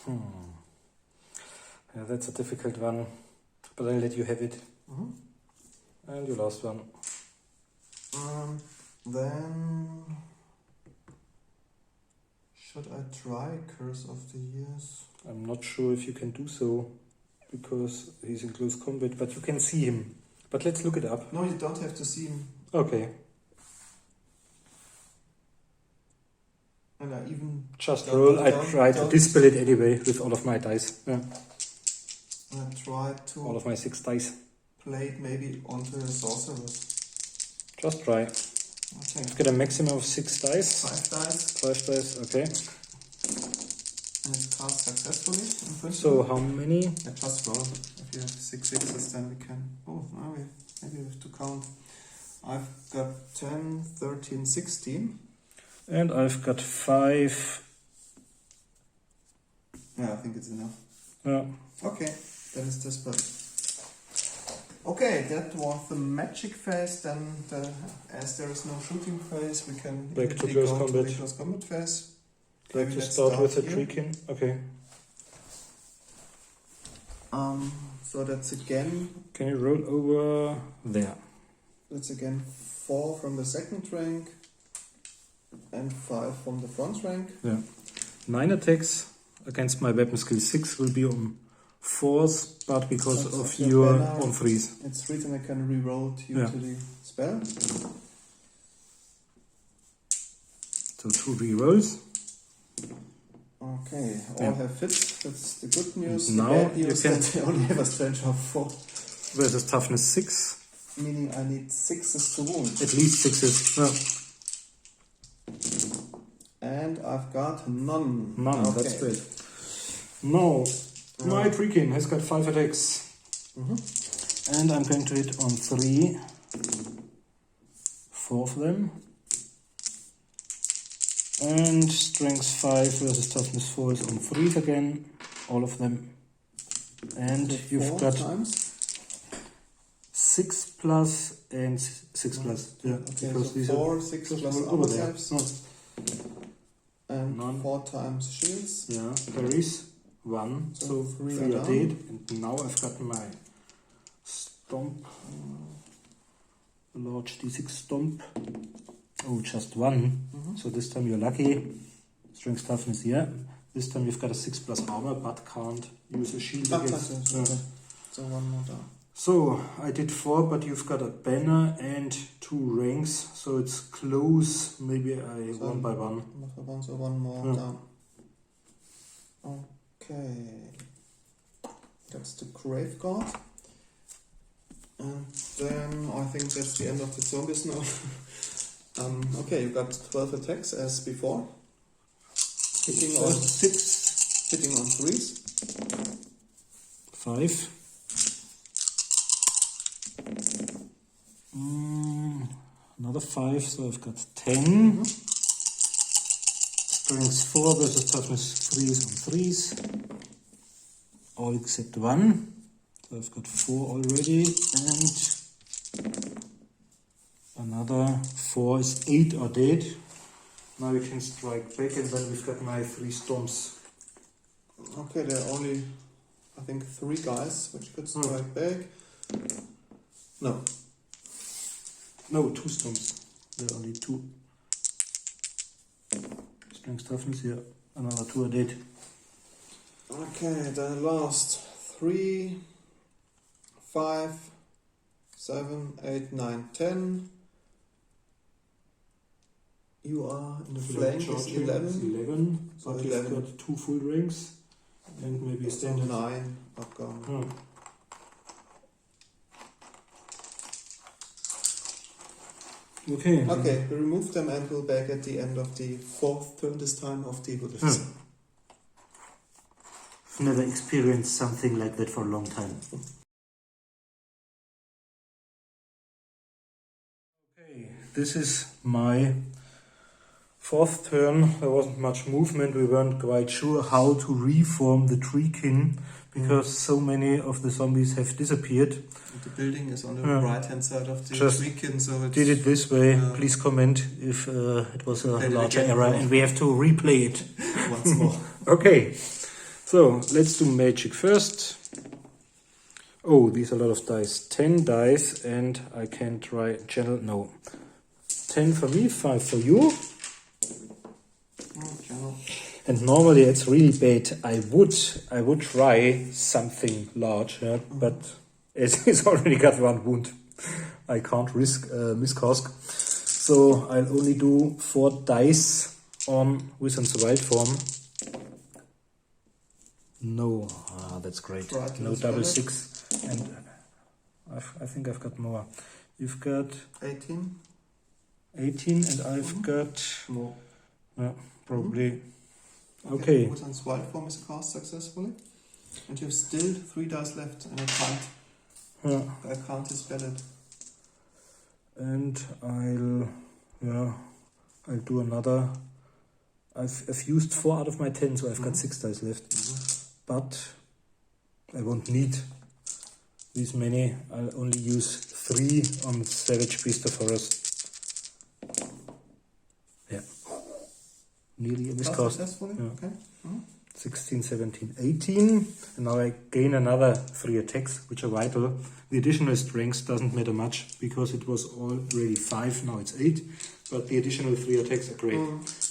Yeah, that's a difficult one, but I'll let you have it. And your last one. Then should I try Curse of the Years? I'm not sure if you can do so, because he's in close combat, but you can see him. But let's look it up. No, you don't have to see him. Okay. And I even... Just roll. I try to dispel it anyway with all of my dice. Yeah. I tried to... All of my 6 dice. Play it maybe onto the Sorceress. Just try. Okay. Get a maximum of 6 dice. 5 dice. 5 dice, okay. And it's cast successfully in principle. So how many? Yeah, just roll. If you have 6 sixes, then we can... Oh, now maybe we have to count. I've got 10, 13, 16. And I've got 5. Yeah, I think it's enough. Yeah. Okay, then it's this button. Okay, that was the magic phase. Then, as there is no shooting phase, we can Back to immediately close go combat. to the close combat phase. Like Maybe to let's start with a here. Treekin. Okay. So that's again... Can you roll over there? That's again 4 from the second rank and 5 from the front rank. Yeah. 9 attacks against my weapon skill 6 will be on 4s, but because of your banner, on 3s. It's written I can re-roll due Yeah. to the spell. So 2 rerolls. Okay, all Yeah. have hits. That's the good news. Now the bad you news can- that they only have a strength of 4. Versus toughness 6. Meaning I need 6s to wound. At least 6s. Yeah. And I've got none. None, Okay. that's great. Now, my Treekin has got 5 attacks. And I'm going to hit on 3. 4 of them. And strength 5 versus toughness 4 is on 3s again. All of them. And So you've 4 got times. 6 plus and 6 plus. Yeah, Okay, because so these 4, are 6 just plus roll armor over there. types. No. And None. 4 times shields. Yeah, parries. 1. So So 3 3 are are down. dead. And now I've got my stomp. Large d6 stomp. Oh, just 1. So this time you're lucky. Strength toughness, yeah. This time you've got a 6 plus armor, but can't use a shield against. Okay. So 1 more down. So I did 4, but you've got a banner and 2 ranks, so it's close. Maybe I So 1 by 1. Not for 1, so 1 more Yeah. down. Okay. That's the Grave Guard. And then I think that's the end of the zombies now. Okay, you got 12 attacks as before. Hitting on 6, hitting on 3s. 5. Another 5, so I've got 10. Strength 4 versus toughness 3 is on 3s. All except 1. So I've got 4 already. And another 4 is 8 are dead. Now we can strike back, and then we've got my 3 storms. Okay, there are only, I think, 3 guys which could strike back. No. No, 2 storms. There are only 2. Strength toughness, yeah. Another 2 I did. Okay, the last 3, 5, 7, 8, 9, 10. You are in the flank is 11. 11. So But 11. you've got 2 full rings. And maybe So standard. 9 are gone. Oh. Okay. Okay, we remove them and we'll back at the end of the 4th turn this time of the Buddhists. I've never experienced something like that for a long time. Okay, this is my 4th turn. There wasn't much movement. We weren't quite sure how to reform the treekin because so many of the zombies have disappeared. And the building is on the right hand side of the Just treekin, so it's did it this way. Please comment if it was a larger error and we have to replay it once more. Okay, so let's do magic first. Oh, these are a lot of dice. 10 dice and I can try channel. No. 10 for me, 5 for you. And normally it's really bad. I would try something large, yeah, but it's already got 1 wound. I can't risk miscast. So I'll only do 4 dice on Wizard's Wild form. No, that's great. Right, no double 6, and I think I've got more. You've got 18. 18, and I've got more. probably. Okay. Wizard's Wild form is cast successfully, and you have still 3 dice left, and I can't dispel it. And I'll do another. I've used 4 out of my 10, so I've got 6 dice left. But I won't need these many. I'll only use 3 on Savage Beast of Forest. Yeah. Nearly a miscast. Successfully? Yeah. Okay. 16, 17, 18. And now I gain another 3 attacks, which are vital. The additional strength doesn't matter much because it was already 5, now it's 8. But the additional 3 attacks are great.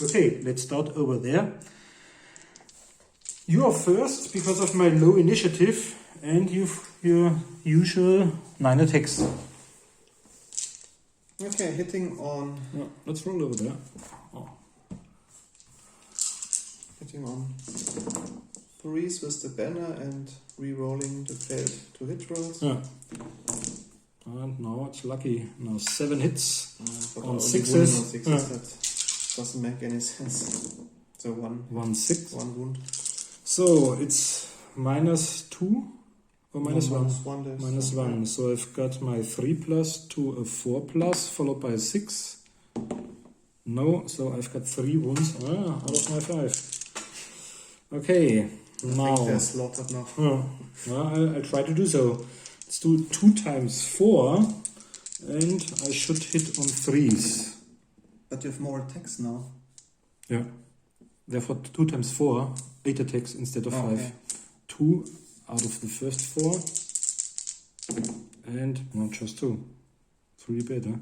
Okay, let's start over there. You are first because of my low initiative, and you've your usual 9 attacks. Okay, hitting on. Yeah, let's roll over there. Oh. Hitting on 3s with the banner and re-rolling the failed 2 hit rolls. Yeah. And now it's lucky. Now 7 hits But on only 6s. wound on 6s. That doesn't make any sense. So 1 6. wound. So it's -2 or -1? -1. -1. So I've got my 3+ to a 4+, followed by a 6. No, so I've got 3 wounds out of my 5. Okay, now. I think they're slaughtered now. I'll try to do so. Let's do 2 times 4, and I should hit on 3s. But you have more attacks now. Yeah. Therefore, 2 times 4, 8 attacks instead of 5. Okay. 2 out of the first 4. And not just 2. 3 better.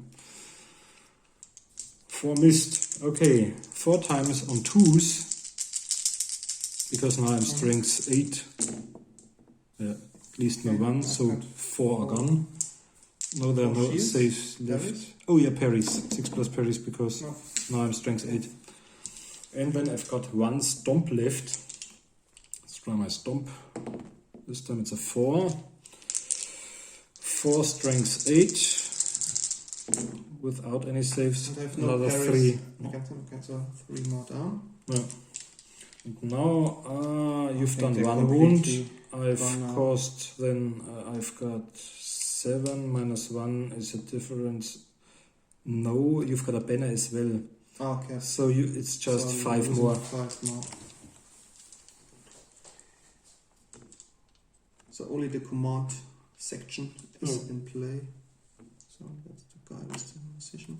4 missed. Okay, 4 times on 2s. Because now I'm strength 8. Yeah, at least no 1, so 4 are gone. No, there are no shields? saves left. Parries? Oh yeah, parries. 6+ parries because No. now I'm strength 8. And then I've got 1 stomp left. Let's try my stomp. This time it's a 4. 4 strength 8. Without any saves. And I have no Another parries. 3. Okay, so 3 more down. Yeah. And now you've I think done they're 1 wound. completely I've gone now. caused then I've got 7 minus 1 is a difference. No, you've got a banner as well. Okay. So it's just So I'm 5 losing more. 5 more. So only the command section is in play. So that's the guy with the decision.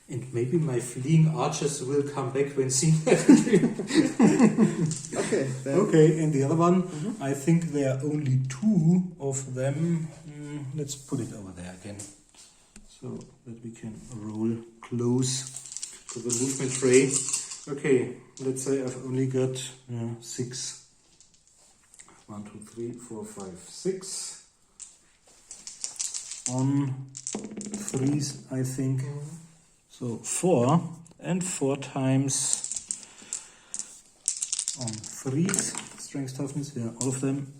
And maybe my fleeing archers will come back when seen. Okay. Then. Okay, and the other one, I think there are only 2 of them. Let's put it over there again. So so that we can roll close to the movement tray. Okay, let's say I've only got 6. 1, 2, 3, 4, 5, 6. On 3s, I think. So 4 and 4 times on 3s. Strength toughness, yeah, all of them.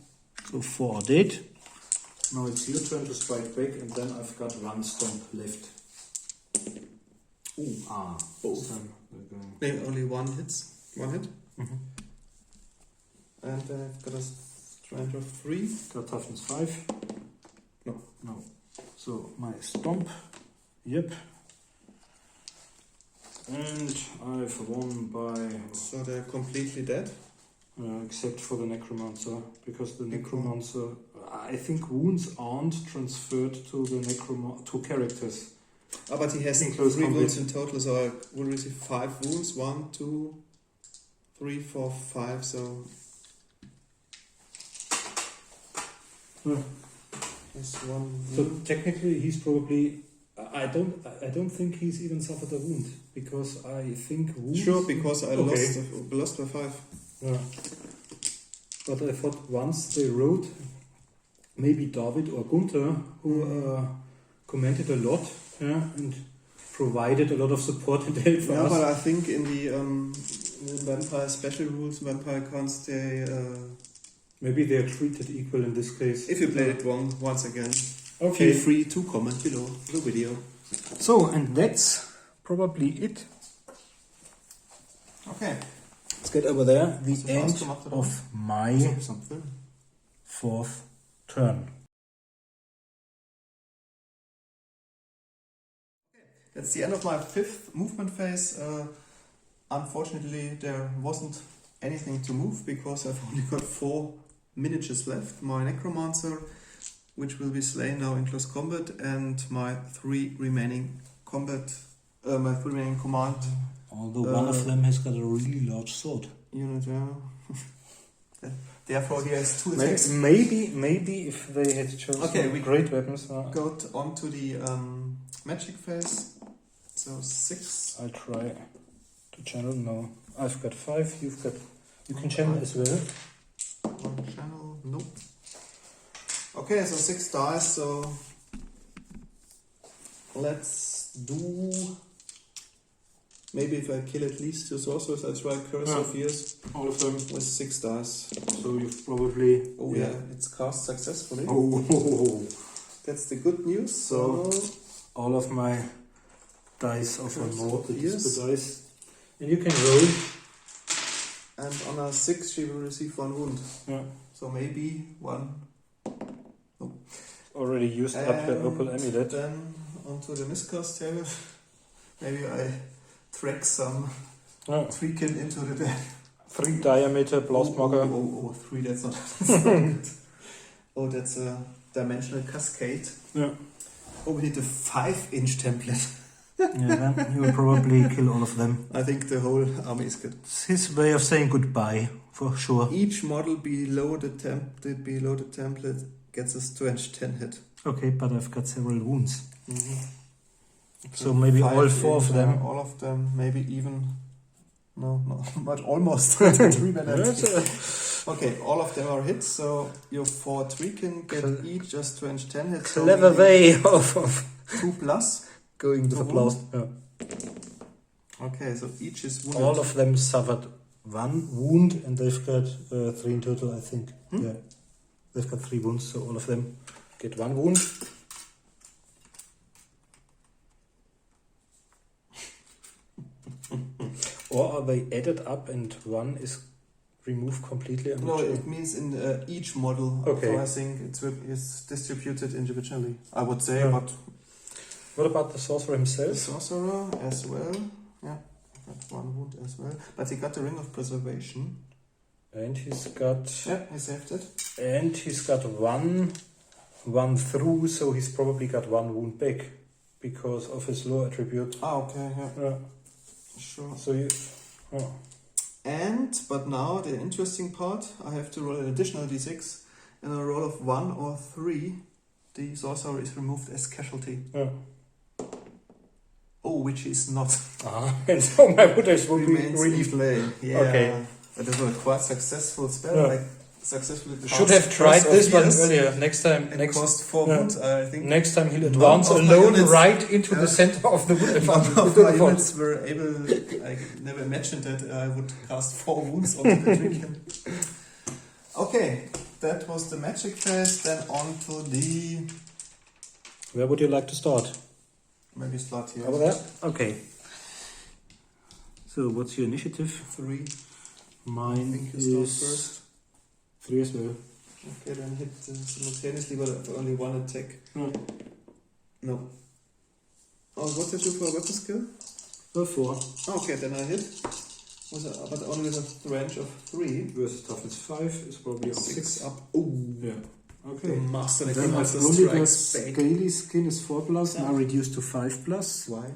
So 4 are dead. Now it's your turn to strike back, and then I've got 1 stomp left. Ooh, both. So Maybe only one hit. And I've got a strength of 3. got toughness 5. No. So my stomp, yep. And I've won by... So they're completely dead? Except for the Necromancer, because the Necromancer... I think wounds aren't transferred to the to characters. But he has 3 wounds in total, so I will receive 5 wounds. 1, 2, 3, 4, 5, so... That's 1 So technically he's probably... I don't think he's even suffered a wound, because I think wounds... Sure, because I lost by 5. Yeah. But I thought once they wrote, maybe David or Gunther, who commented a lot and provided a lot of support and help for us. But I think in the vampire special rules, vampire cons, they... maybe they are treated equal in this case. If you played it wrong, once again, okay. feel free to comment below the video. So, and that's probably it. Okay. Let's get over there. The So end fast gemacht, oder? of my Something. 4th turn. That's the end of my 5th movement phase. Unfortunately, there wasn't anything to move because I've only got 4 miniatures left. My Necromancer, which will be slain now in close combat, and my 3 remaining command. Although one of them has got a really large sword. Unit, yeah. Therefore, he has 2 attacks. Maybe if they had chosen we great weapons. Go on to the magic phase. So 6. I'll try to channel. No, I've got 5. You can channel as well. 1 channel. Nope. Okay, so 6 dice. So let's do. Maybe if I kill at least 2 sorcerers, I'll try Curse of Years. All of them with 6 dice. So you've probably. Oh yeah, it's cast successfully. Oh, that's the good news. So all of my dice of a more the dice, and you can roll. And on a 6, she will receive 1 wound. Yeah. So maybe 1. Already used up the Opal Amulet. Then onto the miscast table. Maybe I track some Treekin into the dead. 3 diameter Blastmarker. Oh, 3, that's not good. Oh, that's a dimensional cascade. Yeah. Oh, we need a 5-inch template. Yeah, then he will probably kill all of them. I think the whole army is good. It's his way of saying goodbye, for sure. Each model below the template gets a strength 10 hit. Okay, but I've got several wounds. Mm-hmm. So maybe all 4 of them. All of them, maybe even... No, but almost. 3 balance. Okay, all of them are hits, so your 4 Treekin get each just strength 10 hits. Clever way of 2 plus. Going to the blast. Yeah. Okay, so each is wounded. All of them suffered 1 wound, and they've got 3 in total, I think. Yeah, they've got 3 wounds, so all of them get 1 wound. Or are they added up and 1 is removed completely? No, it means in each model. Okay. So I think it's distributed individually, I would say, but... What about the sorcerer himself? The sorcerer as well. Yeah, got 1 wound as well. But he got the Ring of Preservation. And he's got... Yeah, he saved it. And he's got 1 through, so he's probably got 1 wound back because of his low attribute. Okay, yeah. Sure. So you... But now the interesting part, I have to roll an additional d6. And a roll of 1 or 3, the sorcerer is removed as casualty. Yeah. Oh, which is not. And so my wooders will be Remains in relieved. play. Yeah. Okay. But it was a quite successful spell. Yeah. Like successfully. Should have passed tried first of this one years earlier. Next time, and next cost 4 yeah. wood. I think next time he'll None advance of my alone units- right into yeah. the center of the wood. none of my units were able. I never imagined that I would cast 4 wounds onto the Drinking. Okay, that was the magic phase. Then on to the. Where would you like to start? Maybe start here. Over there? Okay. So, what's your initiative? 3. I Mine think you start is first. 3 as well. Okay, then hit simultaneously, but for only 1 attack. No. Oh, what did you do for a weapon skill? 4. Oh, okay, then I hit. But only with a range of 3. Versus toughness 5 is probably on 6 up. Yeah. The Okay. master Then necromancer I've only got strikes back. scaly skin is 4 plus, Yeah. now reduced to 5 plus. Why?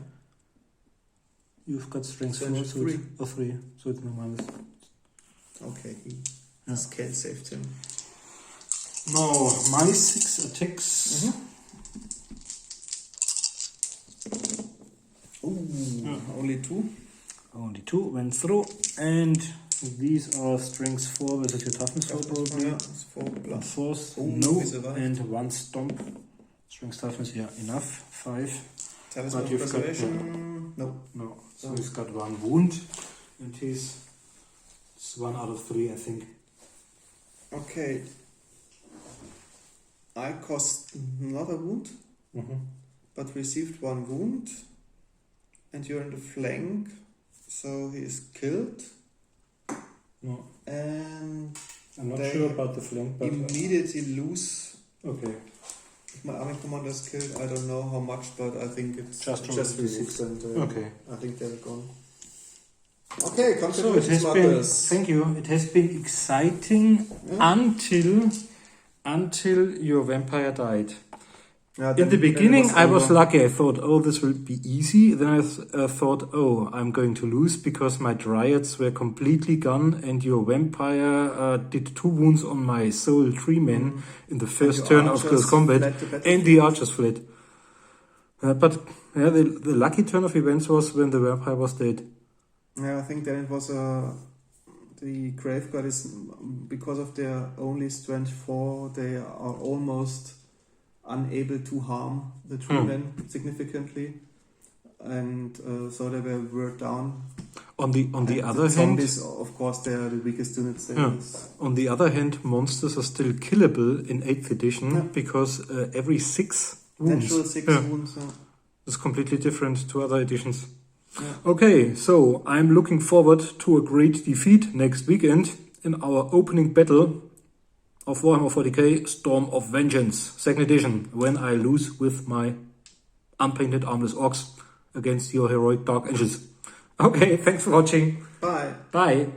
You've got strength 4, Strength so 3. it's, 3, so it's no minus. Okay, he Yeah. scale saved him. No, my 6 attacks. Ooh, only 2. Only 2 went through, and these are strength 4 versus your toughness 4 probably. Yeah, it's 4 plus. Force, Oh, no, we survived. and 1 stomp. Strength toughness, yeah, enough. 5. Talisman But of you've got- preservation. No. No, so Oh. he's got 1 wound, and it's 1 out of 3, I think. Okay. I cost not a wound, but received 1 wound. And you're in the flank, so he is killed. No, And I'm not They sure about the flank, but immediately lose. okay. If my army commander is killed, I don't know how much, but I think it's Just just removed. removed, and Okay. I think they're gone. Okay, So it congratulations, has been, Marcus. thank you. It has been exciting until your vampire died. Yeah, In the beginning, I was lucky. I thought, oh, this will be easy. Then I thought, oh, I'm going to lose because my dryads were completely gone, and your vampire did 2 wounds on my soul 3 men in the first turn of close combat, and the archers fled. But yeah, the lucky turn of events was when the vampire was dead. Yeah, I think then it was the Graveguard is because of their only strength 4, they are almost unable to harm the 3 men significantly, and so they were down. On the other hand, zombies, of course, they are the weakest units. Yeah. On the other hand, monsters are still killable in 8th edition because every 6 wounds. Natural 6 Yeah. wounds. Is completely different to other editions. Yeah. Okay, so I'm looking forward to a great defeat next weekend in our opening battle of Warhammer 40k Storm of Vengeance, 2nd edition, when I lose with my unpainted armless orcs against your heroic dark angels. Okay, thanks for watching. Bye. Bye.